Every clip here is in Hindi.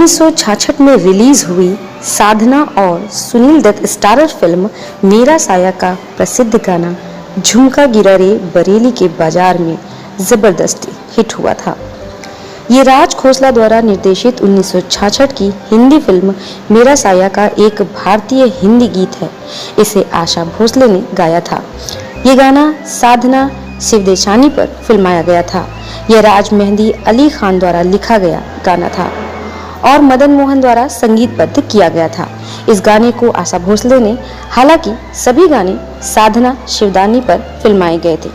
1966 में रिलीज हुई साधना और सुनील दत्त स्टारर फिल्म मेरा साया का प्रसिद्ध गाना झुमका गिरा रे बरेली के बाजार में जबरदस्त हिट हुआ था। ये राज खोसला द्वारा निर्देशित 1966 की हिंदी फिल्म मेरा साया का एक भारतीय हिंदी गीत है। इसे आशा भोसले ने गाया था। ये गाना साधना शिवदेशानी पर फिल्माया गया था। यह राज मेहंदी अली खान द्वारा लिखा गया गाना था और मदन मोहन द्वारा संगीतबद्ध किया गया था। इस गाने को आशा भोसले ने, हालांकि सभी गाने साधना शिवदानी पर फिल्माए गए थे।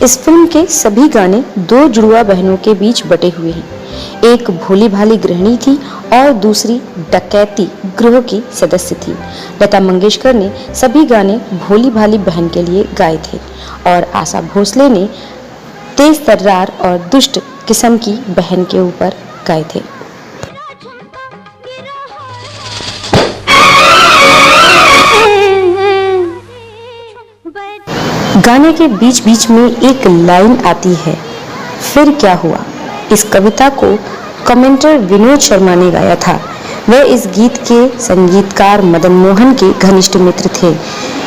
इस फिल्म के सभी गाने दो जुड़वा बहनों के बीच बटे हुए हैं। एक भोली भाली गृहिणी थी और दूसरी डकैती गृह की सदस्य थी। लता मंगेशकर ने सभी गाने भोली भाली बहन के लिए गाए थे और आशा भोसले ने तेज तर्रार और दुष्ट किस्म की बहन के ऊपर गाए थे। गाने के बीच बीच में एक लाइन आती है, फिर क्या हुआ। इस कविता को कमेंटर विनोद शर्मा ने गाया था। वह इस गीत के संगीतकार मदन मोहन के घनिष्ठ मित्र थे।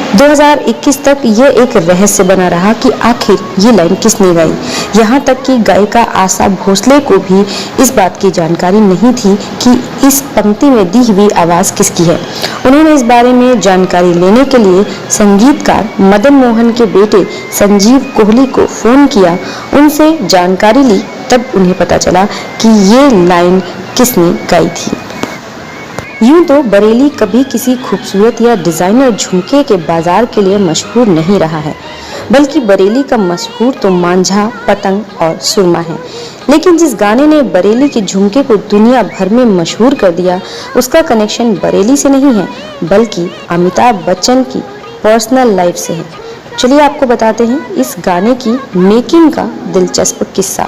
2021 तक यह एक रहस्य बना रहा कि आखिर ये लाइन किसने गाई। यहाँ तक कि गायिका आशा भोसले को भी इस बात की जानकारी नहीं थी कि इस पंक्ति में दी हुई आवाज किसकी है। उन्होंने इस बारे में जानकारी लेने के लिए संगीतकार मदन मोहन के बेटे संजीव कोहली को फोन किया। उनसे जानकारी ली, तब उन्हें पता चला कि ये लाइन किसने गाई थी। यूं तो बरेली कभी किसी खूबसूरत या डिजाइनर झुमके के बाजार के लिए मशहूर नहीं रहा है, बल्कि बरेली का मशहूर तो मांझा, पतंग और सुरमा है। लेकिन जिस गाने ने बरेली के झुमके को दुनिया भर में मशहूर कर दिया, उसका कनेक्शन बरेली से नहीं है, बल्कि अमिताभ बच्चन की पर्सनल लाइफ से है। चलिए आपको बताते हैं इस गाने की मेकिंग का दिलचस्प किस्सा।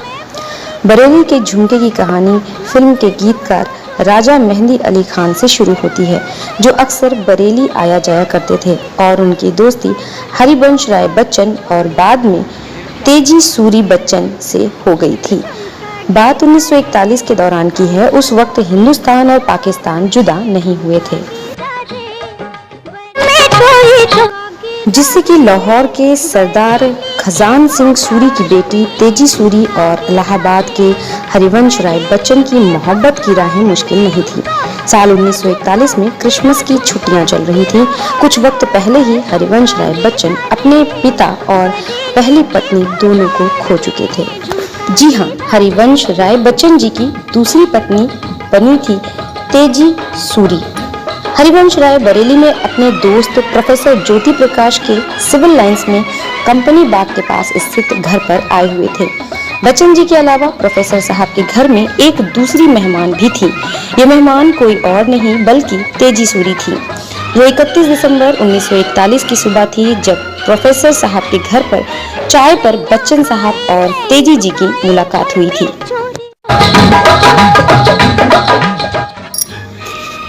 बरेली के झुमके की कहानी फिल्म के गीतकार राजा मेहंदी अली खान से शुरू होती है, जो अक्सर बरेली आया जाया करते थे और उनकी दोस्ती हरिवंश राय बच्चन और बाद में तेजी सूरी बच्चन से हो गई थी। बात 1941 के दौरान की है। उस वक्त हिंदुस्तान और पाकिस्तान जुदा नहीं हुए थे, जिससे कि लाहौर के सरदार खजान सिंह सूरी की बेटी तेजी सूरी और इलाहाबाद के हरिवंश राय बच्चन की मोहब्बत की राहें मुश्किल नहीं थी। साल 1941 में क्रिसमस की छुट्टियां चल रही थी। कुछ वक्त पहले ही हरिवंश राय बच्चन अपने पिता और पहली पत्नी दोनों को खो चुके थे। जी हाँ, हरिवंश राय बच्चन जी की दूसरी पत्नी बनी थी तेजी सूरी। हरिवंश राय बरेली में अपने दोस्त प्रोफेसर ज्योति प्रकाश के सिविल लाइंस में कंपनी बाग के पास स्थित घर पर आए हुए थे। बच्चन जी के अलावा प्रोफेसर साहब के घर में एक दूसरी मेहमान भी थी। ये मेहमान कोई और नहीं बल्कि तेजी सूरी थी। यह 31 दिसंबर 1941 की सुबह थी, जब प्रोफेसर साहब के घर पर चाय पर बच्चन साहब और तेजी जी की मुलाकात हुई थी।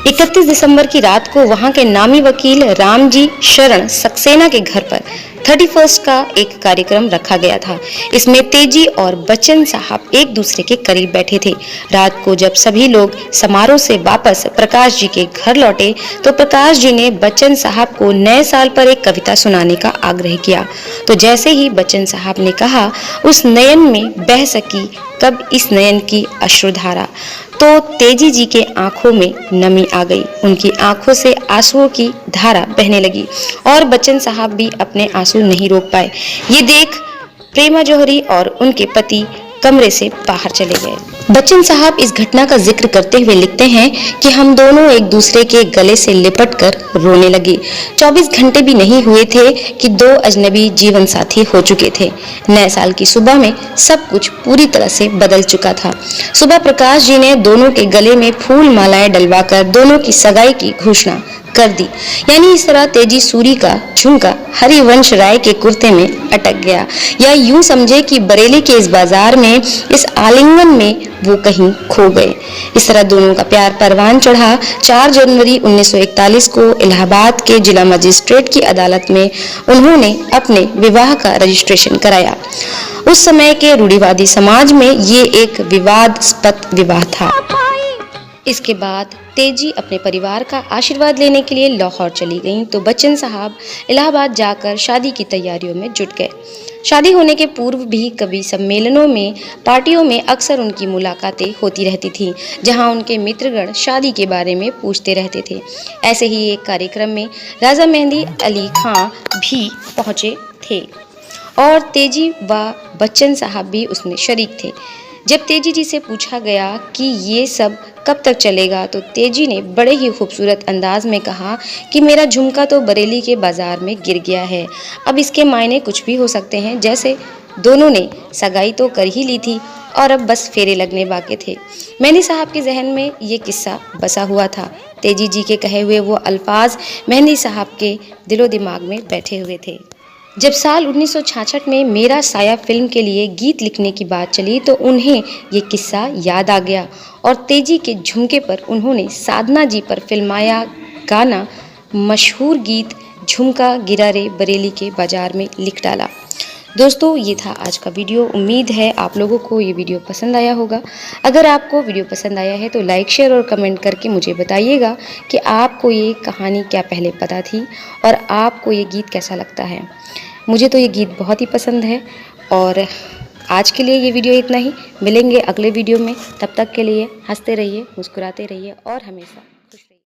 31 दिसंबर की रात को वहां के नामी वकील रामजी शरण सक्सेना के घर पर 31 का एक कार्यक्रम रखा गया था। इसमें तेजी और बच्चन साहब एक दूसरे के करीब बैठे थे। रात को जब सभी लोग समारोह से वापस प्रकाश जी के घर लौटे, तो प्रकाश जी ने बच्चन साहब को नए साल पर एक कविता सुनाने का आग्रह किया। तो जैसे ही बच्चन साहब ने कहा, उस नयन में बह सकी कब इस नयन की अश्रुधारा, तो तेजी जी के आंखों में नमी आ गई। उनकी आंखों से आंसुओं की धारा बहने लगी और बच्चन साहब भी अपने आंसू नहीं रोक पाए। ये देख प्रेमा जौहरी और उनके पति कमरे से बाहर चले गए। बच्चन साहब इस घटना का जिक्र करते हुए लिखते हैं कि हम दोनों एक दूसरे के गले से लिपटकर रोने लगे। 24 घंटे भी नहीं हुए थे कि दो अजनबी जीवन साथी हो चुके थे। नए साल की सुबह में सब कुछ पूरी तरह से बदल चुका था। सुबह प्रकाश जी ने दोनों के गले में फूल मालाएं डलवाकर दोनों की सगाई की घोषणा कर दी। यानी इस तरह तेजी सूरी का झुमका हरिवंश राय के कुर्ते में अटक गया, या यूं समझे कि बरेली के इस बाजार में, इस आलिंगन में वो कहीं खो गए। इस तरह दोनों का प्यार परवान चढ़ा। 4 जनवरी 1941 को इलाहाबाद के जिला मजिस्ट्रेट की अदालत में उन्होंने अपने विवाह का रजिस्ट्रेशन कराया। उस समय के रूढ़िवादी समाज में ये एक विवादास्पद विवाह था। इसके बाद तेजी अपने परिवार का आशीर्वाद लेने के लिए लाहौर चली गईं तो बच्चन साहब इलाहाबाद जाकर शादी की तैयारियों में जुट गए। शादी होने के पूर्व भी कभी सम्मेलनों में, पार्टियों में अक्सर उनकी मुलाकातें होती रहती थीं, जहां उनके मित्रगण शादी के बारे में पूछते रहते थे। ऐसे ही एक कार्यक्रम में राजा मेहंदी अली खां भी पहुंचे थे और तेजी व बच्चन साहब भी उसमें शरीक थे। जब तेजी जी से पूछा गया कि ये सब कब तक चलेगा तो तेजी ने बड़े ही खूबसूरत अंदाज में कहा कि मेरा झुमका तो बरेली के बाज़ार में गिर गया है, अब इसके मायने कुछ भी हो सकते हैं। जैसे दोनों ने सगाई तो कर ही ली थी और अब बस फेरे लगने बाकी थे। मेहंदी साहब के जहन में ये किस्सा बसा हुआ था। तेजी जी के कहे हुए वो अल्फाज मेहंदी साहब के दिलो दिमाग में बैठे हुए थे। जब साल 1966 में मेरा साया फिल्म के लिए गीत लिखने की बात चली तो उन्हें ये किस्सा याद आ गया और तेजी के झुमके पर उन्होंने साधना जी पर फिल्माया गाना मशहूर गीत झुमका गिरा रे बरेली के बाजार में लिख डाला। दोस्तों, ये था आज का वीडियो। उम्मीद है आप लोगों को ये वीडियो पसंद आया होगा। अगर आपको वीडियो पसंद आया है तो लाइक, शेयर और कमेंट करके मुझे बताइएगा कि आपको ये कहानी क्या पहले पता थी और आपको ये गीत कैसा लगता है। मुझे तो ये गीत बहुत ही पसंद है। और आज के लिए ये वीडियो इतना ही। मिलेंगे अगले वीडियो में, तब तक के लिए हंसते रहिए, मुस्कुराते रहिए और हमेशा